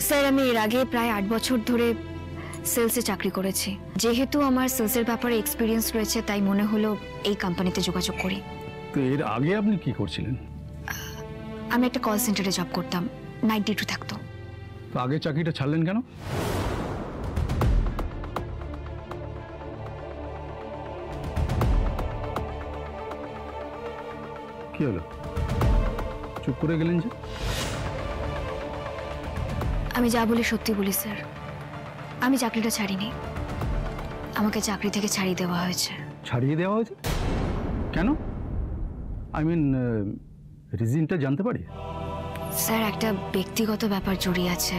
Sir আমি এর আগে প্রায় 8 বছর ধরে সেলসে চাকরি করেছি। যেহেতু আমার সেলসের ব্যাপারে এক্সপিরিয়েন্স রয়েছে তাই মনে হলো এই কোম্পানিতে যোগাযোগ করি। তো এর আগে আপনি কি করছিলেন? আমি একটা কল সেন্টারে জব করতাম, নাইট ডিউটি থাকতো। তো আগে চাকরিটা ছাড়লেন কেন? কি হলো, চুপ করে গেলেন যে? আমি যা বলি সত্যি বলি স্যার, আমি চাকরিটা ছাড়িনি, আমাকে চাকরি থেকে ছাড়িয়ে দেওয়া হয়েছে। ছাড়িয়ে দেওয়া হয়েছে কেন? আই মিন রিজনটা জানতে পারি? স্যার একটা ব্যক্তিগত ব্যাপার জড়িয়ে আছে,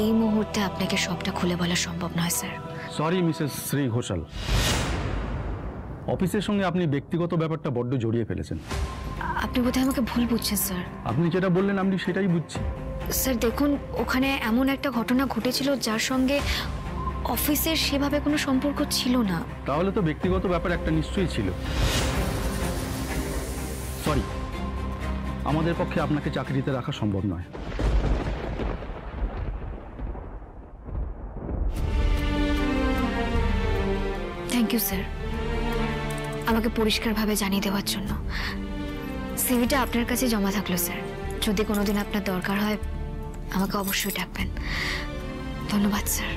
এই মুহূর্তে আপনাকে সবটা খুলে বলা সম্ভব নয় sir. Sorry Mrs Shri Ghoshal, অফিসের সঙ্গে আপনি ব্যক্তিগত ব্যাপারটা বড্ড জড়িয়ে ফেলেছেন। আপনি বোধহয় আমাকে ভুল বুঝছেন স্যার। আপনি যেটা বললেন আমি সেটাই বুঝছি। স্যার দেখুন, ওখানে এমন একটা ঘটনা ঘটেছিল যার সঙ্গে অফিসের সেভাবে কোনো সম্পর্ক ছিল না। তাহলে তো ব্যক্তিগত ব্যাপার একটা নিশ্চয়ই ছিল। সরি, আমাদের পক্ষে আপনাকে চাকরিতে রাখা সম্ভব নয়। থ্যাংক ইউ স্যার, আমাকে পরিষ্কারভাবে জানিয়ে দেওয়ার জন্য। সিভিটা আপনার কাছে জমা থাকলো স্যার, যদি কোনোদিন আপনার দরকার হয় আমাকে অবশ্যই ডাকবেন। ধন্যবাদ স্যার।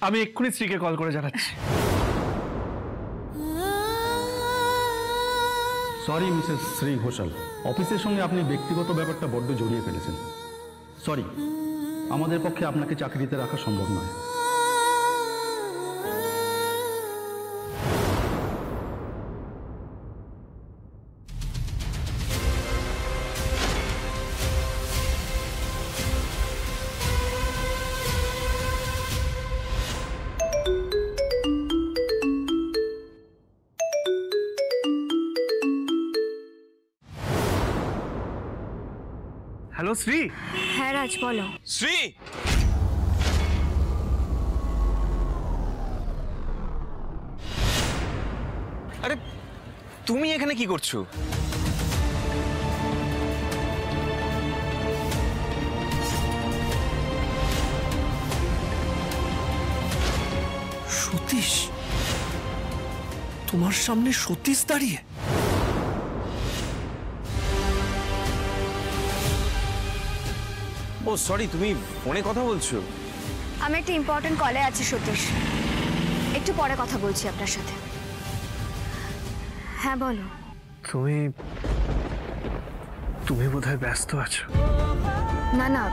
আমি এক্ষুনি শ্রীকে কল করে জানাচ্ছি। সরি মিসেস শ্রী ঘোষাল, অফিসের সঙ্গে আপনি ব্যক্তিগত ব্যাপারটা বড্ড জড়িয়ে ফেলেছেন। সরি, আমাদের পক্ষে আপনাকে চাকরিতে রাখা সম্ভব নয়। হ্যালো শ্রী। হ্যাঁ রাজ বলো। শ্রী, আরে তুমি এখানে কি করছো? সতীশ, তোমার সামনে সতীশ দাঁড়িয়ে? ও সরি, তুমি ফোনে কথা বলছো? আমি একটা ইম্পর্টেন্ট কলে আছি সতীশ, একটু পরে কথা বলছি আপনার সাথে। হ্যাঁ বলো। তুমি বোধহয় ব্যস্ত আছো। না না,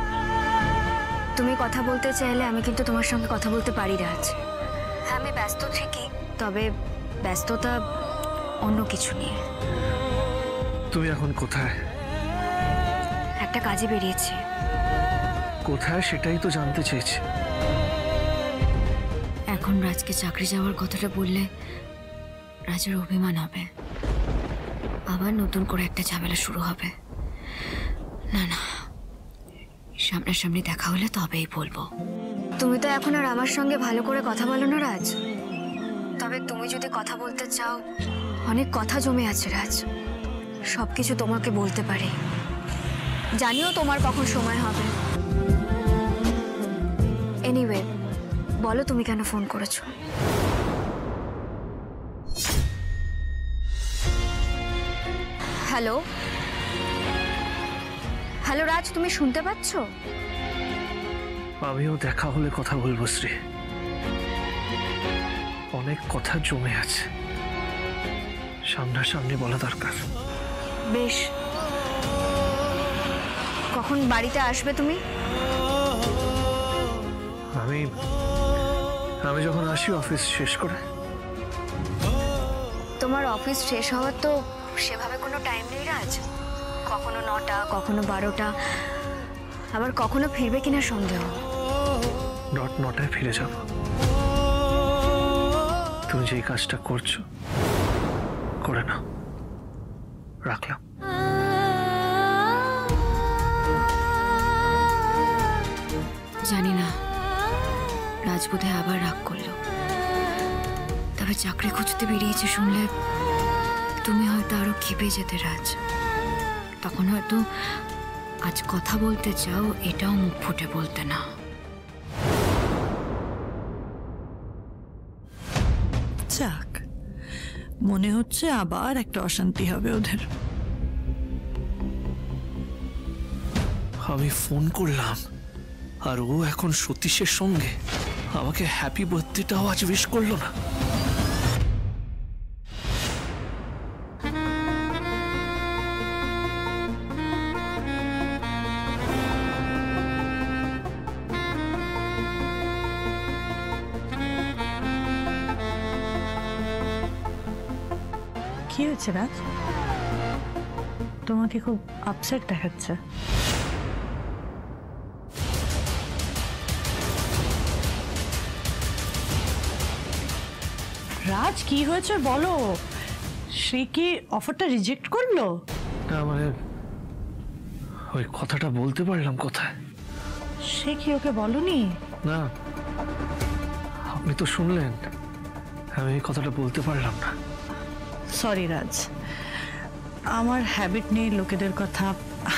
তুমি কথা বলতে চাইলে আমি কিন্তু তোমার সঙ্গে কথা বলতে পারি রাজ। হ্যাঁ আমি ব্যস্ত ঠিকই, তবে ব্যস্ততা অন্য কিছু নিয়ে। তুমি এখন কোথায়? একটা কাজে বেরিয়েছি। কোথায় সেটাই তো জানতে চেয়েছি। এখন রাজকে চাকরি যাওয়ার কথাটা বললে রাজের অভিমান হবে, আবার নতুন করে একটা ঝামেলা শুরু হবে। না না, সামনাসামনি দেখা হলে তবেই বলবো। তুমি তো এখন আর আমার সঙ্গে ভালো করে কথা বলো না রাজ, তবে তুমি যদি কথা বলতে চাও অনেক কথা জমে আছে রাজ, সবকিছু তোমাকে বলতে পারি। জানিও তোমার কখন সময় হবে। এনিওয়ে বলো তুমি কেন ফোন করেছো? হ্যালো হ্যালো রাজ, তুমি শুনতে পাচ্ছ? আমিও দেখা হলে কথা বলবো শ্রী, অনেক কথা জমে আছে, সামনাসামনি বলা দরকার। বেশ, কখন বাড়িতে আসবে তুমি? আমি যখন আসি অফিস শেষ করে। তোমার অফিস শেষ হওয়ার তো সেভাবে কোনো টাইম নেই রাজ, কখনো 9টা, কখনো 12টা, আবার কখনো ফিরবে কিনা সন্দেহ। 9টায় ফিরে যাব। তুমি যেই কাজটা করছো করে নাও। রাখলাম। জানি না রাজ বোধহয় আবার রাগ করলো। তবে চাকরি খুঁজতে বেরিয়েছে শুনলে তুমি হয়তো আরো ক্ষেপে যেতে রাজ। তখন হয়তো আজ কথা বলতে চাও, এটাও মুখ ফুটে বলতে না। যাক, মনে হচ্ছে আবার একটা অশান্তি হবে ওদের। আমি ফোন করলাম আর ও এখন সতীশের সঙ্গে, আমাকে হ্যাপি বার্থডেটাও আজ উইশ করলো না। কি হয়েছে রাজ? তোমাকে খুব আপসেট দেখাচ্ছে। রাজ, কি হয়েছে বলো? সে কি অফারটা রিজেক্ট করলো? না মানে ওই কথাটা বলতে পারলাম কোথায়। সে কি ওকে বলনি? না, আপনি তো শুনলেন, আমি এই কথাটা বলতে পারলাম না। সরি রাজ, আমার হ্যাবিট নেই লোকেদের কথা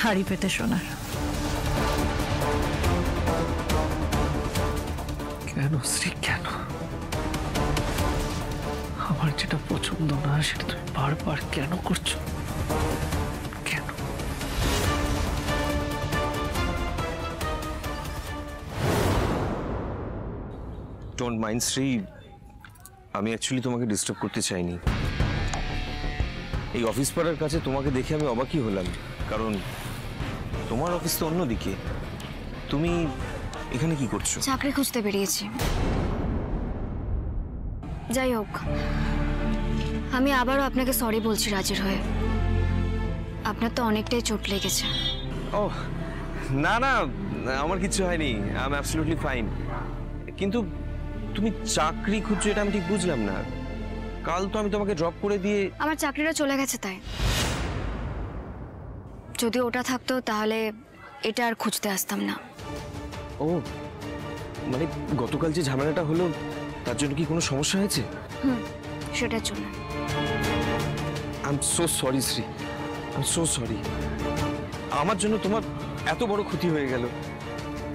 হাড়ি পেতে শোনার। কেন শ্রী, কেন? আমার যেটা পছন্দ না সেটা তুমি বারবার কেন করছো? কেন? ডোন্ট মাইন্ড শ্রী, আমি অ্যাকচুয়ালি তোমাকে ডিস্টার্ব করতে চাইনি। এই অফিস পাড়ার কাছে তোমাকে দেখে আমি অবাকই হলাম, কারণ তোমার অফিস তো অন্যদিকে। তুমি এখানে কি করছো? চাকরি খুঁজতে বেরিয়েছি। যাই হোক, আমি আবারও আপনাকে সরি বলছি রাজের হয়ে। আপনার তো অনেকটাই চোট লেগেছে। ও না না, আমার কিছু হয়নি, আই এম অ্যাবসলিউটলি ফাইন। কিন্তু তুমি চাকরি খুঁজছো এটা আমি ঠিক বুঝলাম না। কাল তো আমি তোমাকে ড্রপ করে দিয়ে। আমার চাকরিটা চলে গেছে তাই। যদি ওটা থাকতো তাহলে এটা আর খুঁজতে আসতাম না। ও মানে গতকাল যে ঝামেলাটা হলো তার জন্য কি কোনো সমস্যা হয়েছে? সেটার জন্য। I am so sorry Shri, I am so sorry. আমার জন্য তোমার এত বড় ক্ষতি হয়ে গেল।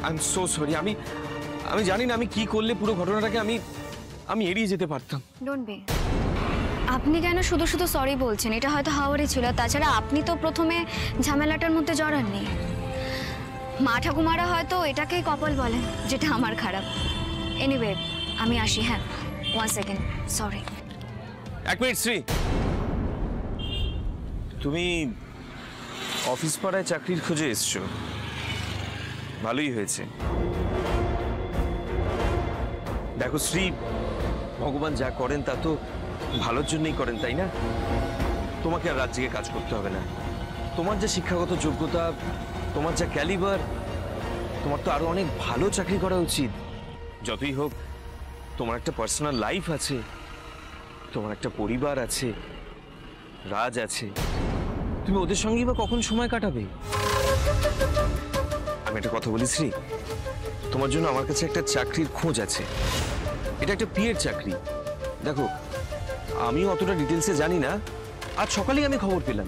I am so sorry. আমি জানি না আমি কি করলে পুরো ঘটনাটাকে আমি এড়িয়ে যেতে পারতাম। Don't be. আপনি কেন শুধু শুধু সরি বলছেন? এটা হয়তো হাওয়ারই ছিল। তাছাড়া আপনি তো প্রথমে ঝামেলাটার মধ্যে জড়াননি। মা ঠাকুমারা হয়তো এটাকেই কপাল বলেন, যেটা আমার খারাপ। এনিওয়ে, আমি আসি। হ্যাঁ, ওয়ান সেকেন্ড, সরি। এক মিনিট শ্রী, তুমি অফিস পাড়ায় চাকরির খোঁজে এসছো, ভালোই হয়েছে। দেখো শ্রী, ভগবান যা করেন তা তো ভালোর জন্যই করেন, তাই না? তোমাকে আর রাত জেগে কাজ করতে হবে না। তোমার যে শিক্ষাগত যোগ্যতা, তোমার যা ক্যালিবার, তোমার তো আরো অনেক ভালো চাকরি করা উচিত। যতই হোক, তোমার একটা পার্সোনাল লাইফ আছে, তোমার একটা পরিবার আছে, রাজ আছে। তুমি ওদের সঙ্গেই বা কখন সময় কাটাবে? আমি একটা কথা বলি শ্রী, তোমার জন্য আমার কাছে একটা চাকরির খোঁজ আছে। এটা একটা পিএর চাকরি। দেখো, আমিও অতটা ডিটেলসে জানি না, আজ সকালেই আমি খবর পেলাম।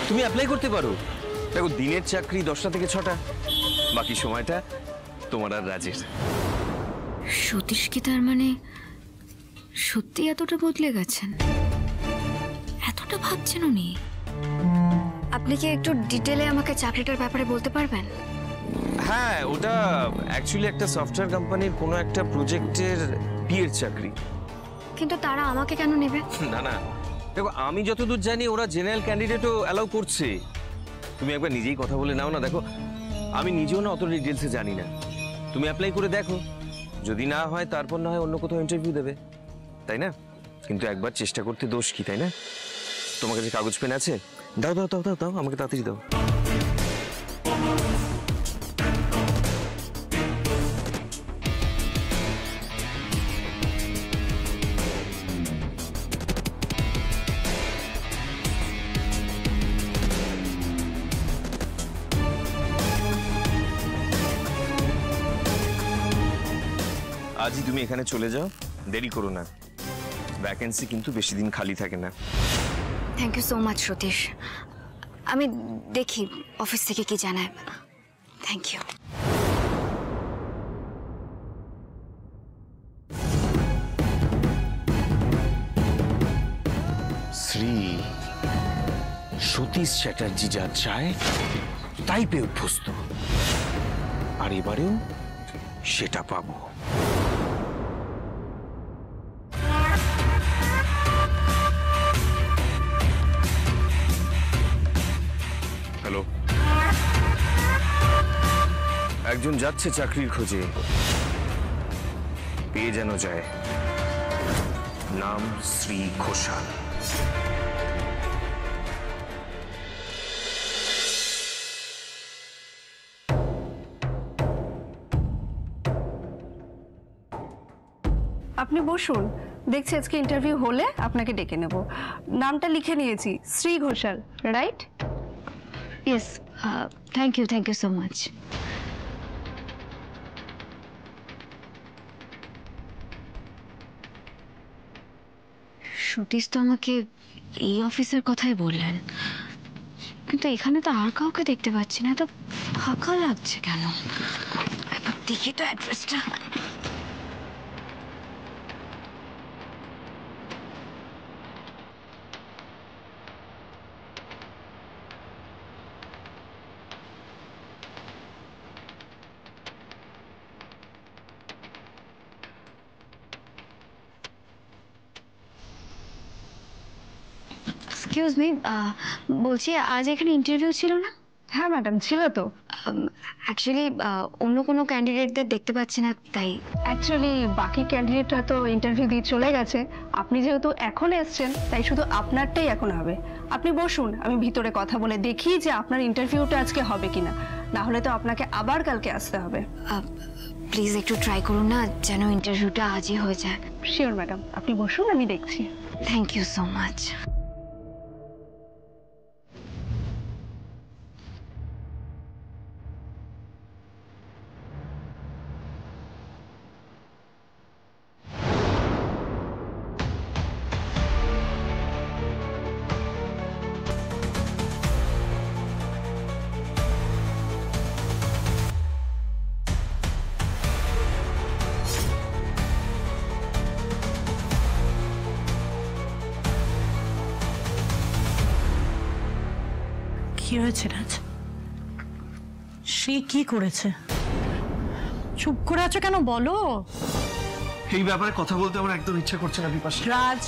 তুমি অ্যাপ্লাই করতে পারো। দেখো, দিনের চাকরি 10টা থেকে 6টা, বাকি সময়টা তোমার আর রাজের। সতীশ কি তার মানে সত্যি এতটা বদলে গেছেন? এতটা ভাবছেন উনি? আপনি কি একটু ডিটেলে আমাকে চাকরিটার ব্যাপারে বলতে পারবেন? হ্যাঁ, ওটা অ্যাকচুয়ালি একটা সফটওয়্যার কোম্পানির কোনো একটা প্রজেক্টের পিএর চাকরি। কিন্তু তারা আমাকে কেন নেবে? না না, দেখো আমি যতদূর জানি ওরা জেনারেল ক্যান্ডিডেটও অ্যালাউ করছে। তুমি একবার নিজেই কথা বলে নাও না। দেখো, আমি নিজেও না অত ডিটেলসে জানি না। তুমি অ্যাপ্লাই করে দেখো, যদি না হয় তারপর না হয় অন্য কোথাও ইন্টারভিউ দেবে, তাই না? কিন্তু একবার চেষ্টা করতে দোষ কি, তাই না? তোমার কাছে কাগজ পেন আছে? দাও দাও দাও দাও দাও, আমাকে তাড়াতাড়ি দাও। আজই তুমি এখানে চলে যাও, দেরি করো না। ভ্যাকেন্সি কিন্তু বেশি দিন খালি থাকে না। Thank you so much Satish. আমি দেখি অফিস থেকে কি জানায়। Thank you. শ্রী, সতীশ চ্যাটার্জি যা চায় তাই পেয়ে অভ্যস্ত, আর এবারেও সেটা পাবো। হ্যালো, একজন যাচ্ছে চাকরির খোঁজে, পেয়ে যেন যায়। নাম শ্রী ঘোষাল। আপনি বসুন, দেখছি আজকে ইন্টারভিউ হলে আপনাকে ডেকে নেব। নামটা লিখে নিয়েছি, Shri Ghoshal, right? Yes, thank you so much. Satish তো আমাকে এই অফিসের কথাই বললেন, কিন্তু এখানে তো আর কাউকে দেখতে পাচ্ছি না, তো ফাঁকা লাগছে কেন? একবার দেখি তো অ্যাড্রেসটা। এক্সকিউজ মি, বলছি আজ এখানে ইন্টারভিউ ছিল না? হ্যাঁ ম্যাডাম, ছিল তো। অ্যাকচুয়ালি অন্য কোনো ক্যান্ডিডেটদের দেখতে পাচ্ছি না, তাই। অ্যাকচুয়ালি বাকি ক্যান্ডিডেটরা তো ইন্টারভিউ দিয়ে চলে গেছে। আপনি যেহেতু এখন এসছেন, তাই শুধু আপনারটাই এখন হবে। আপনি বসুন, আমি ভিতরে কথা বলে দেখি যে আপনার ইন্টারভিউটা আজকে হবে কিনা। না হলে তো আপনাকে আবার কালকে আসতে হবে। প্লিজ একটু ট্রাই করুন না, যেন ইন্টারভিউটা আজই হয়ে যায়। শিওর ম্যাডাম, আপনি বসুন, আমি দেখছি। Thank you so much. কি হয়েছে রাজ? সে কি করেছে? চুপ করে আছো কেন, বলো। এই ব্যাপারে কথা বলতে আমার একদম ইচ্ছা করছে না বিপাশা। রাজ,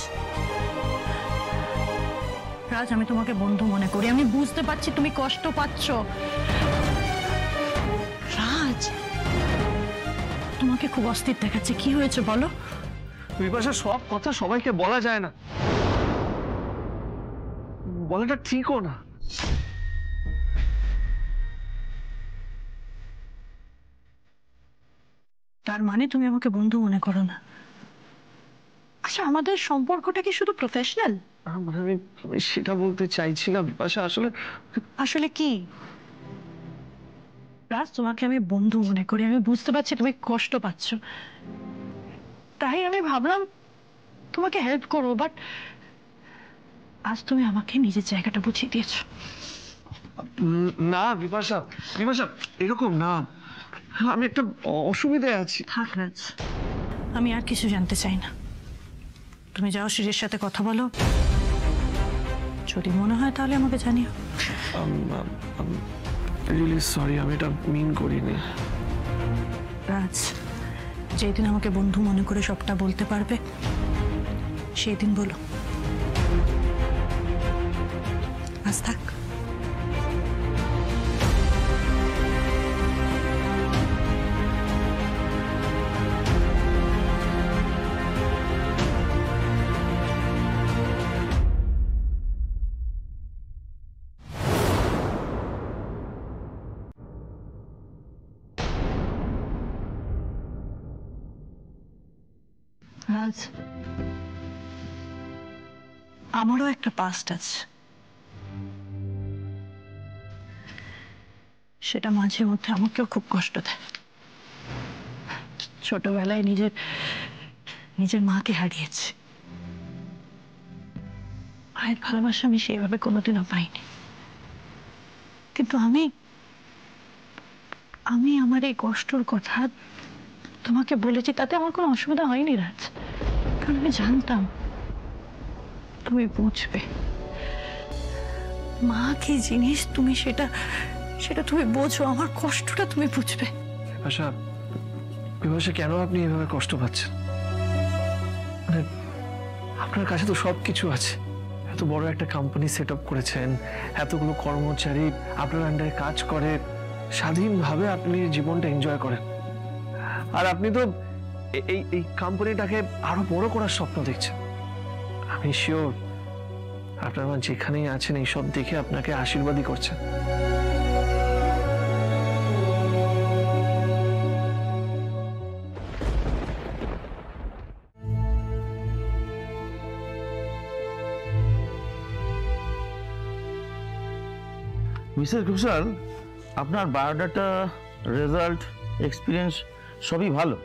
রাজ, আমি তোমাকে বন্ধু মনে করি, আমি বুঝতে পারছি তুমি কষ্ট পাচ্ছ। রাজ, তোমাকে খুব অস্থির দেখাচ্ছে, কি হয়েছে বলো। বিপাশা, সব কথা সবাইকে বলা যায় না, বলাটা ঠিকও না। তার মানে তুমি আমাকে বন্ধু মনে করো না? আচ্ছা, আমাদের সম্পর্কটা কি শুধু প্রফেশনাল? মানে আমি সেটা বলতে চাইছি না বিপাশা। আসলে আসলে কি রাজ, তোমাকে আমি বন্ধু মনে করি, আমি বুঝতে পারছি তুমি কষ্ট পাচ্ছ, তাই আমি ভাবলাম তোমাকে হেল্প করবো। বাট আজ তুমি আমাকে নিজের জায়গাটা বুঝিয়ে দিয়েছো। না বিপাশা, বিপাশা এরকম না, আমি একটা অসুবিধায় আছি। থাক রাজ, আমি আর কিছু জানতে চাই না। তুমি যাও, শ্রীর সাথে কথা বলো, যদি মনে হয় তাহলে আমাকে জানিও। রিয়েলি সরি, আমি এটা মিন করিনি। রাজ, যেদিন আমাকে বন্ধু মনে করে সবটা বলতে পারবে সেই দিন বলো। আজ থাক। রাজ, আমারও একটা পাস্ট আছে, সেটা মাঝে মধ্যে আমাকেও খুব কষ্ট দেয়। ছোটবেলায় নিজের নিজের মাকে হারিয়েছি। মায়ের ভালোবাসা আমি সেভাবে কোনোদিনও পাইনি। কিন্তু আমি আমি আমার এই কষ্টর কথা তোমাকে বলেছি, তাতে আমার কোনো অসুবিধা হয়নি রাজ, কারণ আমি জানতাম তুমি বুঝবে। মা কি জিনিস তুমি সেটা সেটা তুমি বোঝো, আমার কষ্টটা তুমি বুঝবে। বিপাশা, বিপাশা, কেন আপনি এভাবে কষ্ট পাচ্ছেন? মানে আপনার কাছে তো সব কিছু আছে, এত বড় একটা কোম্পানি সেট আপ করেছেন, এতগুলো কর্মচারী আপনার আন্ডারে কাজ করে, স্বাধীনভাবে আপনি জীবনটা এনজয় করেন। আর আপনি তো এই এই কোম্পানিটাকে আরো বড় করার স্বপ্ন দেখছেন। আমি শিওর আপনার মা যেখানেই আছেন এইসব দেখে আপনাকে আশীর্বাদই করছেন। মিসেস ঘোষাল, আপনার বায়োডাটা, রেজাল্ট, এক্সপিরিয়েন্স সবই ভালো,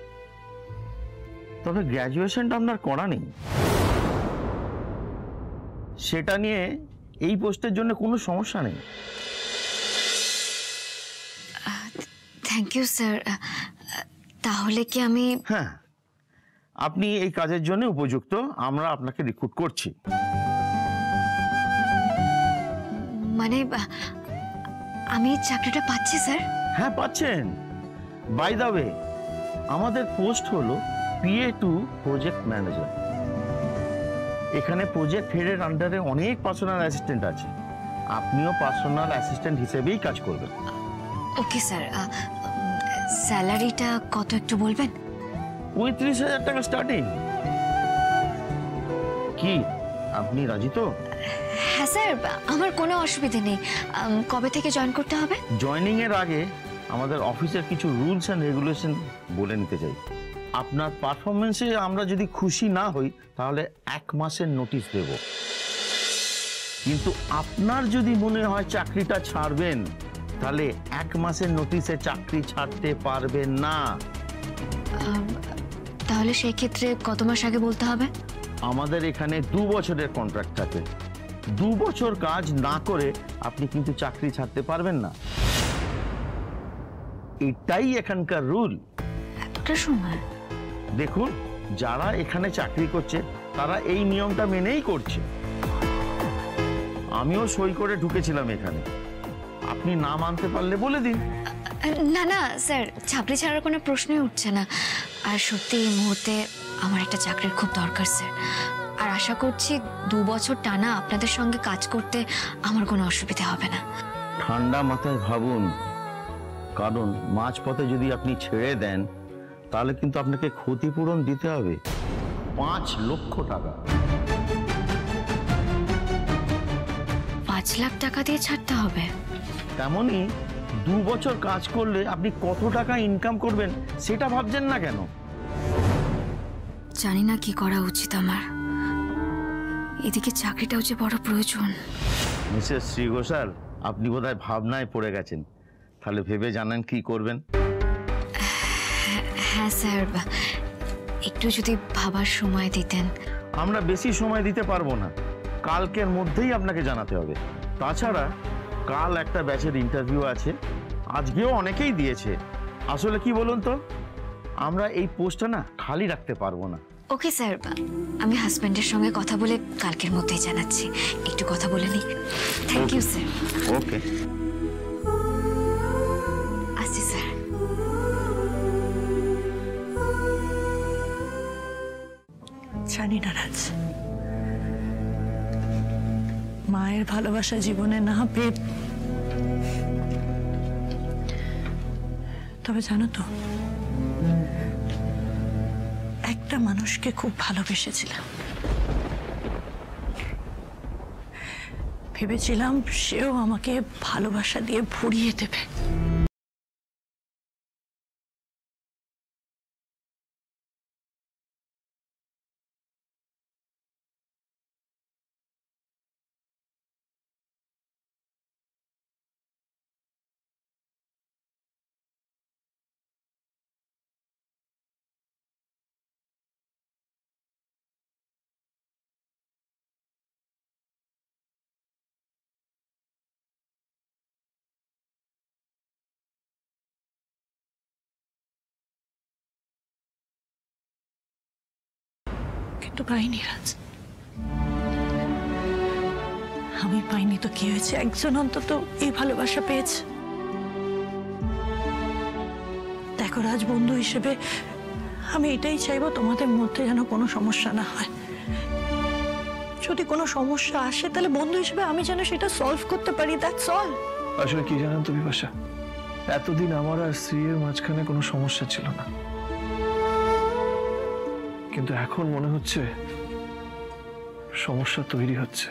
তবে গ্র্যাজুয়েশনটা আপনার করা নেই। সেটা নিয়ে এই পোস্টের জন্য কোনো সমস্যা নেই। Thank you sir. তাহলে কি আমি? হ্যাঁ, আপনি এই কাজের জন্য উপযুক্ত, আমরা আপনাকে রিক্রুট করছি। মানে আমি চাকরিটা পাচ্ছি স্যার? হ্যাঁ, পাচ্ছেন। বাই দ্য ওয়ে, আমাদের পোস্ট হলো PA টু প্রজেক্ট ম্যানেজার। এখানে প্রজেক্ট হেডের আন্ডারে অনেক পার্সোনাল অ্যাসিস্ট্যান্ট আছে, আপনিও পার্সোনাল অ্যাসিস্ট্যান্ট হিসেবেই কাজ করবেন। Okay sir. স্যালারিটা কত একটু বলবেন? 35,000 টাকা স্টার্টিং। কি আপনি রাজি তো? হ্যাঁ স্যার, আমার কোনো অসুবিধে নেই। কবে থেকে জয়েন করতে হবে? জয়েনিং এর আগে আমাদের অফিসের কিছু রুলস অ্যান্ড রেগুলেশন বলে নিতে চাই। আপনার পারফরমেন্সে আমরা যদি খুশি না হই তাহলে 1 মাসের নোটিশ দেব, কিন্তু আপনার যদি মনে হয় চাকরিটা ছাড়বেন তাহলে 1 মাসের নোটিশে চাকরি ছাড়তে পারবেন না। তাহলে সেই ক্ষেত্রে কত মাস আগে বলতে হবে? আমাদের এখানে 2 বছরের কন্ট্রাক্ট থাকে। 2 বছর কাজ না করে আপনি কিন্তু চাকরি ছাড়তে পারবেন না, এটাই এখানকার রুল। এতটা সময়? দেখুন, যারা এখানে চাকরি করছে তারা এই নিয়মটা মেনেই করছে। আমিও সই করে ঢুকেছিলাম এখানে, আপনি না মানতে পারলে বলে দিন। না না স্যার, চাকরি ছাড়ার কোনো প্রশ্নই উঠছে না। আর সত্যি এই মুহূর্তে আমার একটা চাকরির খুব দরকার স্যার। আর আশা করছি 2 বছর টানা আপনাদের সঙ্গে কাজ করতে আমার কোনো অসুবিধা হবে না। ঠান্ডা মাথায় ভাবুন, কারণ মাঝপথে যদি আপনি ছেড়ে দেন তাহলে কিন্তু আপনাকে ক্ষতিপূরণ দিতে হবে 5 লক্ষ টাকা। 5 লাখ টাকা দিয়ে ছাড়তে হবে? তেমনই 2 বছর কাজ করলে আপনি কত টাকা ইনকাম করবেন সেটা ভাবছেন না কেন? জানি না কি করা উচিত আমার। এদিকে চাকরিটাও যে বড় প্রয়োজন। মিসেস শ্রী ঘোষাল, আপনি বোধহয় ভাবনায় পড়ে গেছেন, তাহলে ভেবে জানেন কি করবেন? হ্যাঁ স্যার, একটু যদি ভাবার সময় দিতেন। আমরা বেশি সময় দিতে পারবো না, কালকের মধ্যেই আপনাকে জানাতে হবে। তাছাড়া কাল একটা ব্যাচের ইন্টারভিউ আছে, আজকেও অনেকেই দিয়েছে। আসলে কি বলুন তো, আমরা এই পোস্টটা না খালি রাখতে পারবো না। ওকে স্যার, আমি হাজব্যান্ডের সঙ্গে কথা বলে কালকের মধ্যেই জানাচ্ছি। একটু কথা বলে নিই। Thank you sir. ওকে, আসছি স্যার। জানি না রাজ, মায়ের ভালোবাসা জীবনে না পেয়ে, তবে জানো তো, একটা মানুষকে খুব ভালোবেসেছিলাম। ভেবেছিলাম সেও আমাকে ভালোবাসা দিয়ে ভরিয়ে দেবে। তো পাইনি রাজ, আমি পাইনি তো কি হয়েছে, একজন অন্তত এই ভালোবাসা পেয়েছে। দেখো রাজ, বন্ধু হিসেবে আমি এটাই চাইবো তোমাদের মধ্যে যেন কোনো সমস্যা না হয়। যদি কোনো সমস্যা আসে তাহলে বন্ধু হিসেবে আমি যেন সেটা সলভ করতে পারি, দ্যাটস অল। আসলে কি জানেন তো বিপাশা, এতদিন আমার আর স্ত্রীর মাঝখানে কোনো সমস্যা ছিল না, কিন্তু এখন মনে হচ্ছে সমস্যা তৈরি হচ্ছে।